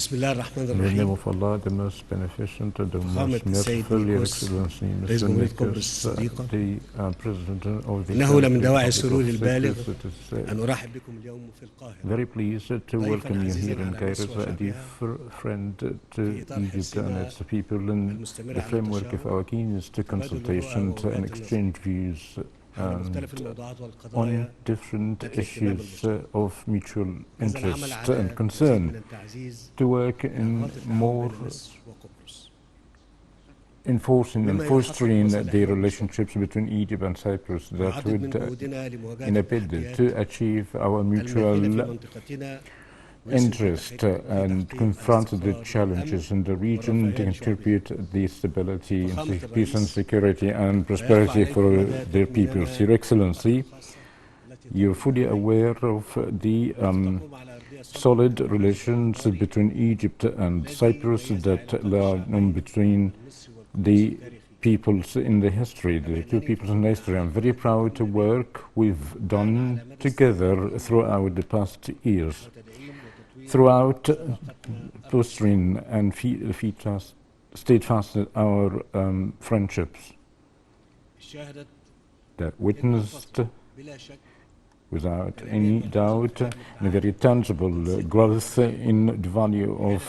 بسم الله الرحمن In the name الرحيم. of Allah, the most beneficent and the فخامة most السيد merciful, Your نيكوس Excellency, رئيس Mr. جمهورية Nicholas, قبرص الصديقة، the President of the إنه لمن Democratic دواعي Republic السرور of البالغ Cyprus. It is أن أرحب بكم اليوم في القاهرة very pleased to ضيفاً welcome you عزيزاً here in على Cairo مصر as a dear وشعبها friend to في إطار Egypt and حرصنا its people in المستمر the على framework of التشاور our keenest وتبادل الرؤى consultation and ووجهات النظر exchange views حول مختلف and الموضوعات on والقضايا different ذات الاهتمام issues المشترك. of mutual هذا العمل interest على and مزيد من concern التعزيز to work in لأنماط التعاون more بين مصر وقبرص enforcing and مما يحقق fostering the مصالحنا المشتركة relationships between Egypt and Cyprus that ويعضد من would, جهودنا لمواجهة in a bid التحديات to achieve our الماثلة في mutual منطقتنا interest and confront the challenges in the region to contribute the stability and peace and security and prosperity for their peoples. Your Excellency, you're fully aware of the solid relations between Egypt and Cyprus that lie between the peoples in the history, the two peoples in history. I'm very proud to work we've done together throughout the past years, throughout fostering and steadfast our friendships that witnessed without any doubt a very tangible growth in the value of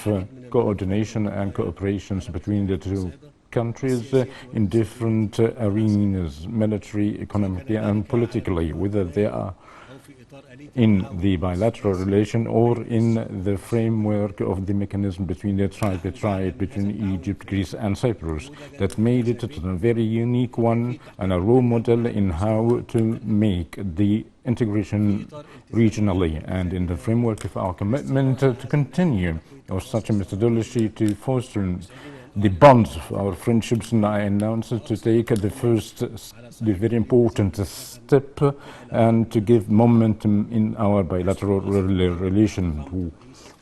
coordination and cooperations between the two countries in different arenas, military, economically and politically, whether they are in the bilateral relation or in the framework of the mechanism between the tripartite between Egypt, Greece and Cyprus that made it a very unique one and a role model in how to make the integration regionally, and in the framework of our commitment to continue of such a methodology to foster the bonds of our friendships. And I announced to take the very important step and to give momentum in our bilateral relation.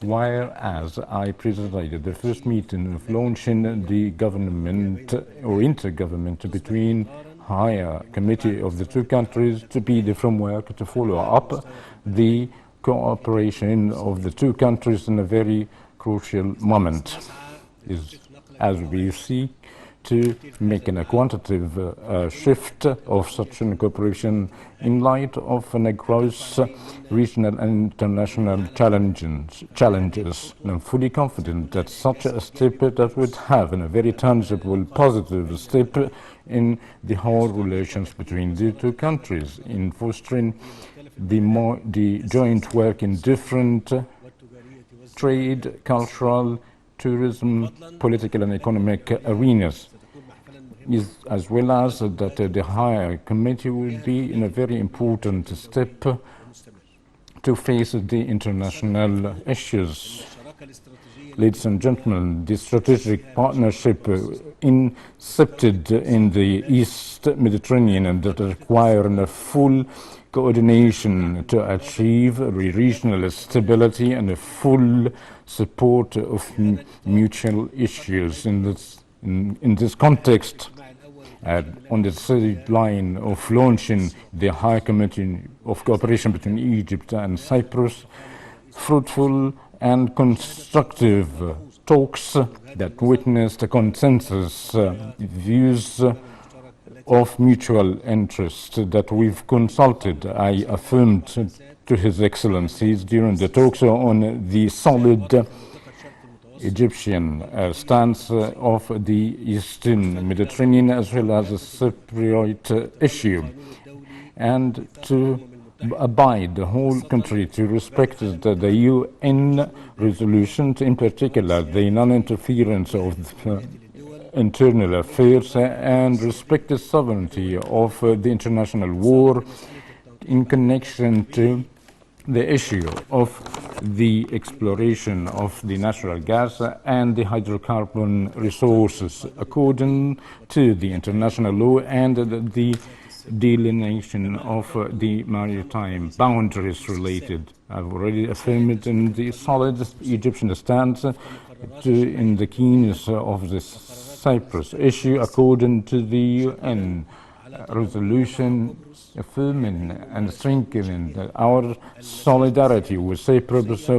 Whereas I presided the first meeting of launching the government or intergovernment between higher committee of the two countries to be the framework to follow up the cooperation of the two countries in a very crucial moment, as we seek to make a quantitative shift of such a cooperation in light of a gross regional and international challenges. And I'm fully confident that such a step that would have a very tangible, positive step in the whole relations between the two countries, in fostering the joint work in different trade, cultural, tourism, political and economic arenas, as well as that the higher committee will be in a very important step to face the international issues. Ladies and gentlemen, the strategic partnership incepted in the East Mediterranean and that require a full coordination to achieve regional stability and a full support of mutual issues. In this context, on the third line of launching the High Committee of Cooperation between Egypt and Cyprus, fruitful and constructive talks that witnessed a consensus views of mutual interest that we've consulted. I affirmed to His Excellencies during the talks on the solid Egyptian stance of the Eastern Mediterranean as well as the Cypriot issue, and to abide the whole country to respect the UN resolutions, in particular the non-interference of internal affairs, and respect the sovereignty of the international war in connection to the issue of the exploration of the natural gas and the hydrocarbon resources according to the international law and the delineation of the maritime boundaries related. I've already affirmed in the solid Egyptian stance in the keenness of the Cyprus issue according to the UN resolution, affirming and strengthening our solidarity with Cyprus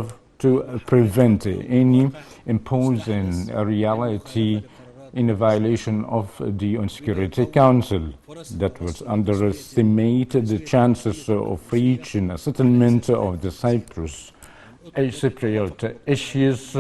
to prevent any imposing reality in a violation of the UN Security Council that would underestimate the chances of reaching a settlement of the Cypriot issues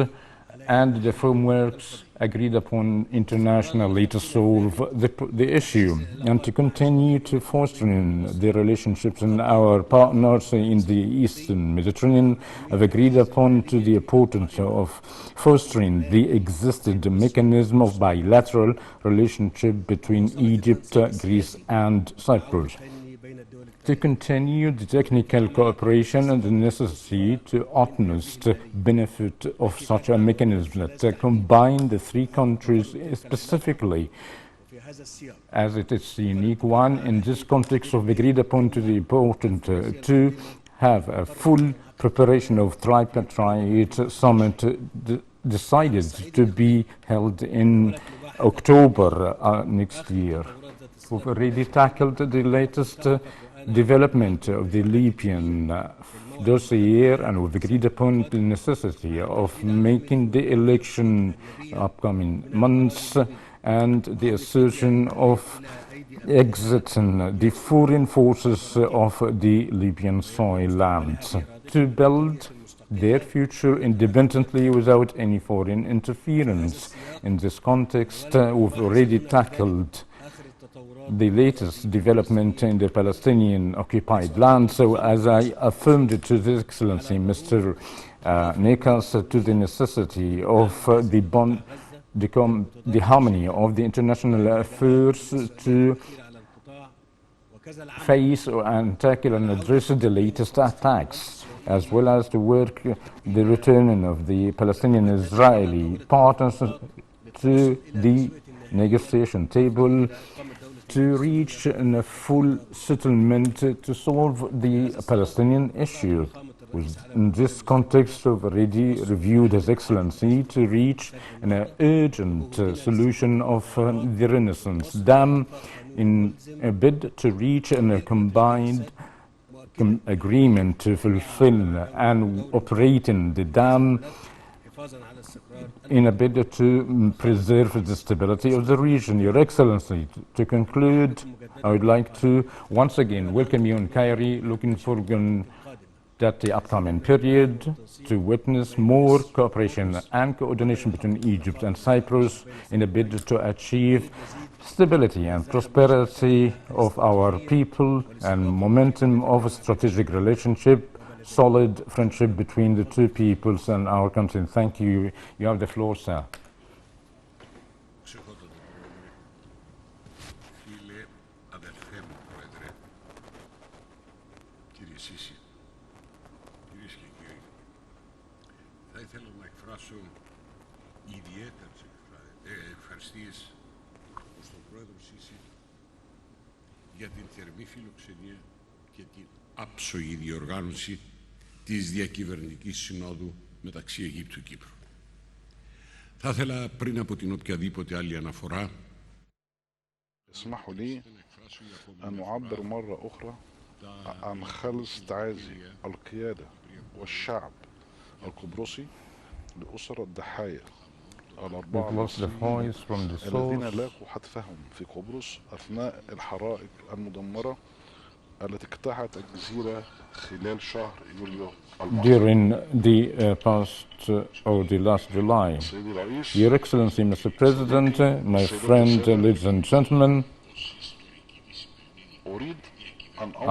and the frameworks agreed upon internationally to solve the issue and to continue to fostering the relationships in our partners in the Eastern Mediterranean have agreed upon to the importance of fostering the existing mechanism of bilateral relationship between Egypt, Greece and Cyprus, to continue the technical cooperation and the necessity to utmost benefit of such a mechanism that combine the three countries specifically, as it is a unique one in this context of agreed upon to the important to have a full preparation of tripartite summit decided to be held in October next year. We've already tackled the latest development of the Libyan dossier, and we've agreed upon the necessity of making the election upcoming months and the assertion of exiting the foreign forces of the Libyan soil lands to build their future independently without any foreign interference. In this context, we've already tackled the latest development in the Palestinian occupied land. So as I affirmed to His Excellency Mr. Nekas to the necessity of the harmony of the international affairs to face and tackle and address the latest attacks, as well as to work the returning of the Palestinian-Israeli partners to the negotiation table to reach a full settlement to solve the Palestinian issue. In this context, we've already reviewed His Excellency to reach an urgent solution of the Renaissance Dam in a bid to reach a combined agreement to fulfill and operate in the dam in a bid to preserve the stability of the region. Your Excellency, to conclude, I would like to once again welcome you in Cairo, looking forward that the upcoming period to witness more cooperation and coordination between Egypt and Cyprus in a bid to achieve stability and prosperity of our people and momentum of a strategic relationship, solid friendship between the two peoples and our country. Thank you. You have the floor, sir. Θα ήθελα να εκφράσω ιδιαίτερες ευχαριστίες προς τον Πρόεδρο Σίση για την θερμή φιλοξενία και την άψογη διοργάνωση της Διακυβερνητικής Συνόδου μεταξύ Αιγύπτου και Κύπρου. Θα ήθελα πριν από την οποιαδήποτε άλλη αναφορά اسمحوا لي أن أعبر مرة أخرى عن خالص تعازي القيادة والشعب القبرصي لأسر الضحايا الأربعة الذين لاقوا حتفهم في قبرص أثناء الحرائق المدمرة التي اقتحمت الجزيرة خلال شهر يوليو during the the last July. Your Excellency, Mr. President, my friend, ladies and gentlemen,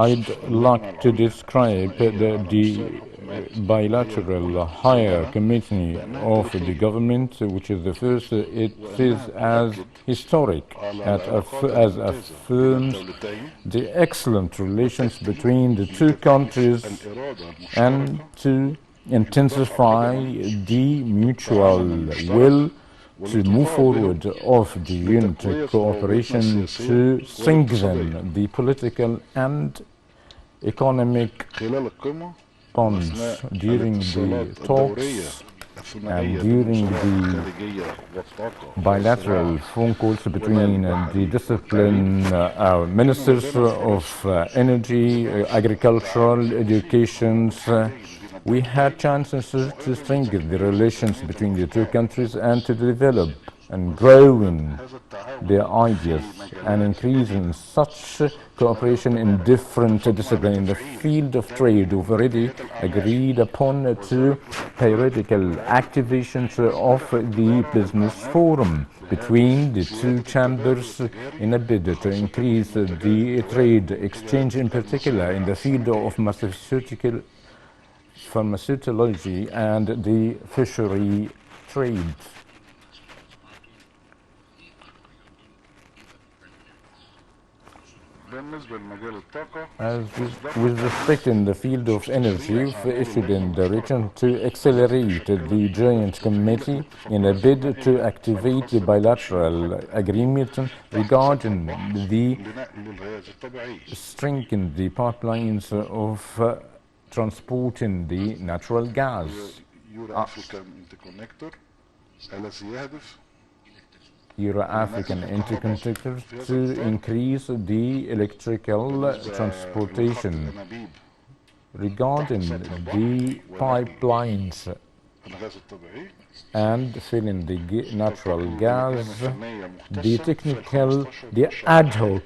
I'd like to describe the bilateral higher committee of the government, which is the first. It is as historic as affirms the excellent relations between the two countries and to intensify the mutual will to move forward of the unity cooperation to strengthen the political and economic bonds during the talks and during the bilateral phone calls between the discipline ministers of energy, agricultural, education. We had chances to strengthen the relations between the two countries and to develop and grow in their ideas and increase in such cooperation in different disciplines. In the field of trade, we've already agreed upon two periodical activations of the business forum between the two chambers in a bid to increase the trade exchange, in particular in the field of pharmaceuticology and the fishery trade. As with respect in the field of energy, we've issued a direction to accelerate the Joint Committee in a bid to activate the bilateral agreement regarding the strengthening the pipelines of transporting the natural gas. Euro-African interconnector to increase the electrical transportation. Regarding the pipelines and filling the natural gas, the ad hoc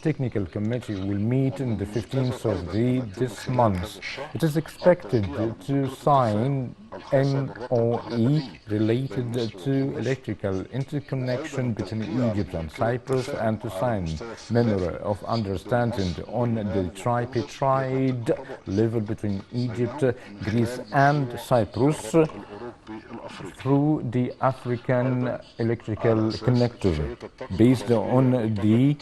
technical committee will meet on the 15th of this month. It is expected to sign MOE related to electrical interconnection between Egypt and Cyprus and to sign memorandum of understanding on the tripartite level between Egypt, Greece and Cyprus through the African electrical connector based on the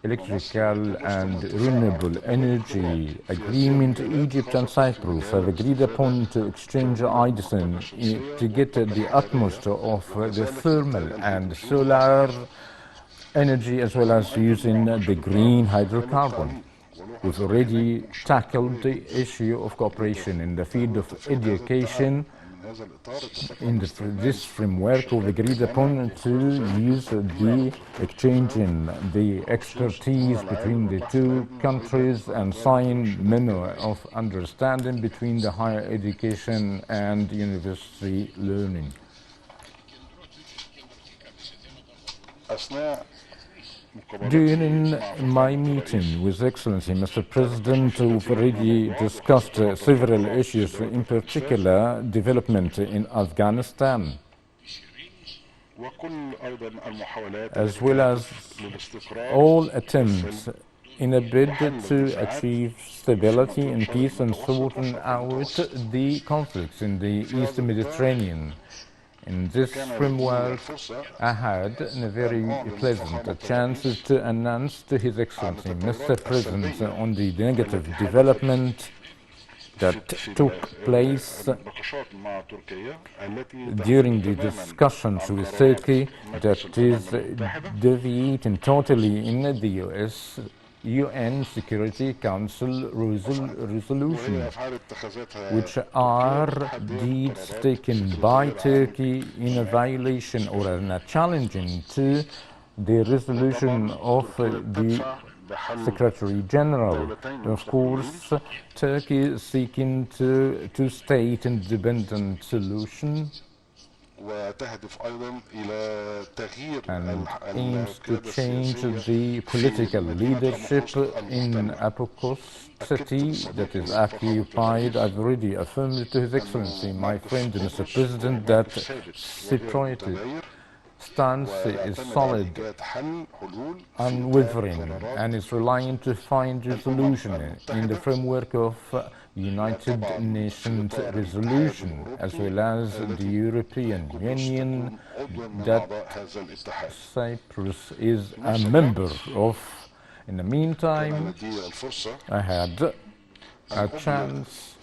electrical and renewable energy agreement. Egypt and Cyprus have agreed upon to exchange ideas to get the utmost of the thermal and solar energy, as well as using the green hydrocarbon. We've already tackled the issue of cooperation in the field of education. In this framework, we've agreed upon to use the exchanging the expertise between the two countries and sign memorandum of understanding between the higher education and university learning. During my meeting with Excellency Mr. President, we've already discussed several issues, in particular development in Afghanistan, as well as all attempts in a bid to achieve stability and peace and sorting out the conflicts in the East Mediterranean. In this framework, I had a very pleasant chance to announce to His Excellency Mr. President on the negative development that took place during the discussions with Turkey that is deviating totally in the UN Security Council resolution, which are deeds taken by Turkey in a violation or in a challenging to the resolution of the Secretary General. Of course, Turkey is seeking to two-state independent solution and aims to change the political leadership in Apokos city that is occupied. I've already affirmed to His Excellency, my friend, Mr. President, that Cypriot stance is solid, unwavering, and is relying to find resolution in the framework of United Nations resolution, as well as the European Union that Cyprus is a member of. In the meantime, I had a chance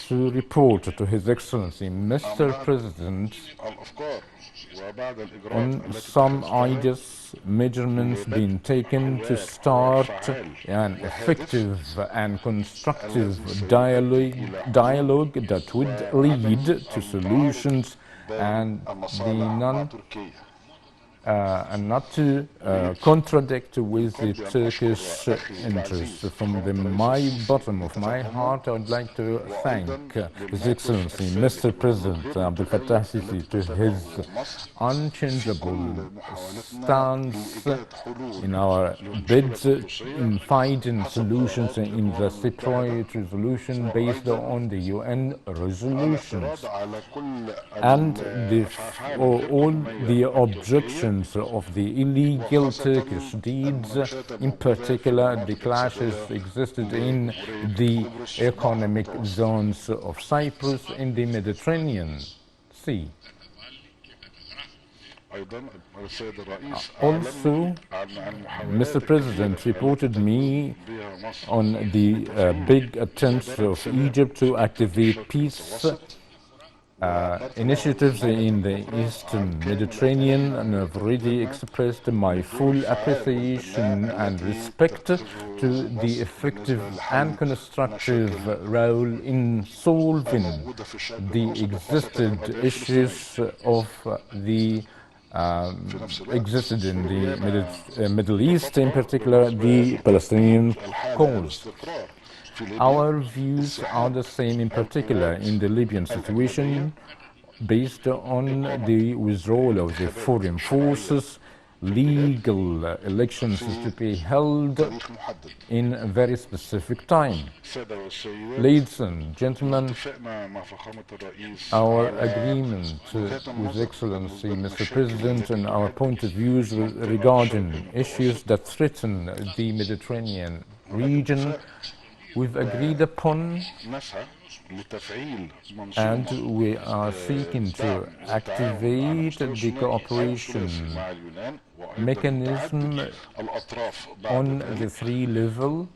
to report to His Excellency Mr. President on some ideas, measurements being taken to start an effective and constructive dialogue that would lead to solutions and and not to contradict with the Turkish interests. From my bottom of my heart, I would like to thank His Excellency Mr. President Abdel Fattah Sisi to his unchangeable stance in our bid in finding solutions in the Cypriot resolution based on the UN resolutions and all the objections of the illegal Turkish deeds, in particular the clashes existed in the economic zones of Cyprus in the Mediterranean Sea. Also, Mr. President reported me on the big attempts of Egypt to activate peace initiatives in the Eastern Mediterranean, and I've already expressed my full appreciation and respect to the effective and constructive role in solving the existed issues of the existed in the Middle East, in particular the Palestinian cause. Our views are the same, in particular in the Libyan situation, based on the withdrawal of the foreign forces. Legal elections is to be held in a very specific time. Ladies and gentlemen, our agreement with Excellency Mr. President and our point of views regarding issues that threaten the Mediterranean region, we've agreed upon, and we are seeking to activate the cooperation mechanism on the three level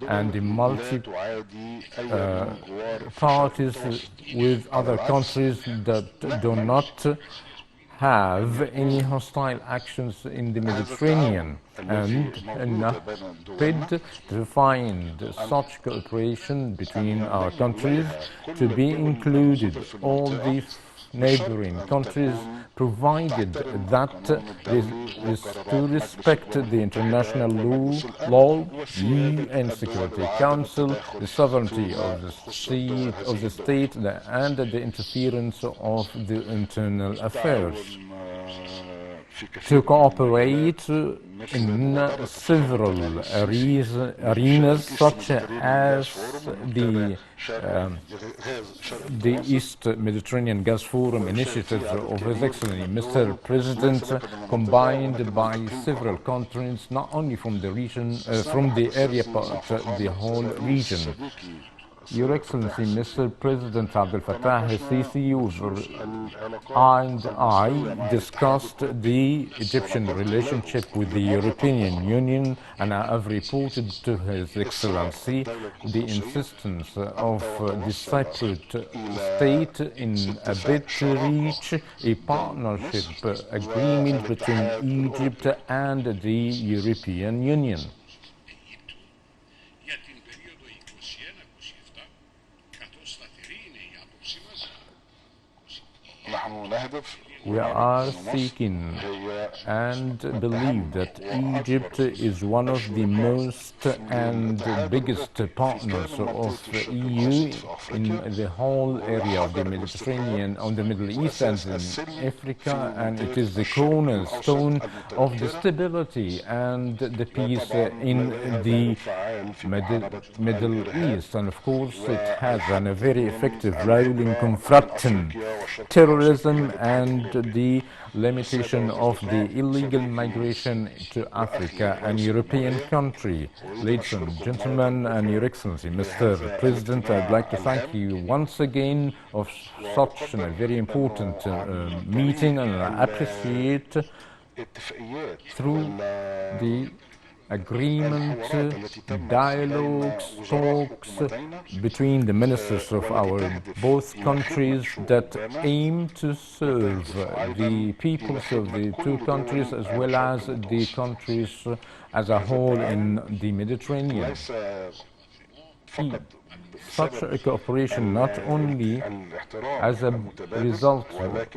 and the multi-parties with other countries that do not have any hostile actions in the Mediterranean, and in a bid to find such cooperation between our countries to be included all the neighboring countries, provided that to respect the international law, UN Security Council, the sovereignty of the state, and the interference of the internal affairs. To cooperate in several arenas, such as the East Mediterranean Gas Forum initiative of His Excellency Mr. President, combined by several countries, not only from the region, from the area, but the whole region. Your Excellency, Mr. President Abdel Fattah Sisi and I discussed the Egyptian relationship with the European Union, and I have reported to His Excellency the insistence of the Cypriot state in a bid to reach a partnership agreement between Egypt and the European Union. We are seeking and believe that Egypt is one of the most and biggest partners of the EU in the whole area of the Mediterranean, on the Middle East and in Africa, and it is the cornerstone of the stability and the peace in the Middle East. And of course, it has a very effective role in confronting terrorism and the limitation of the illegal migration to Africa and European countries. Ladies and gentlemen, and Your Excellency, Mr. President, I'd like to thank you once again of such a very important meeting, and I appreciate through the agreement, dialogues, talks between the ministers of our both countries that aim to serve the peoples of the two countries as well as the countries as a whole in the Mediterranean. Such a cooperation not only as a result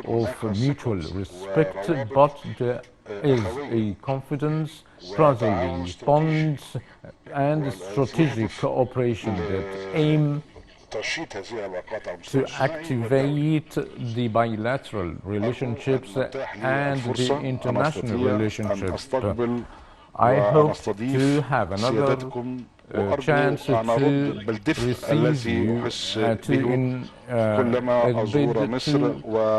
of mutual respect, but the is a confidence, brotherly bonds, and strategic cooperation that aim to activate the bilateral relationships and the international relationships. I hope to have another chance to receive you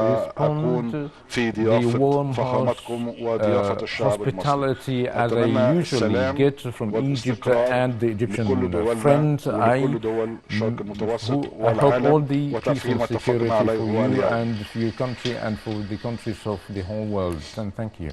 respond to the warm hospitality as I usually get from Egypt and the Egyptian friends. I hope all the peace and security for you and for your country and for the countries of the whole world. And thank you.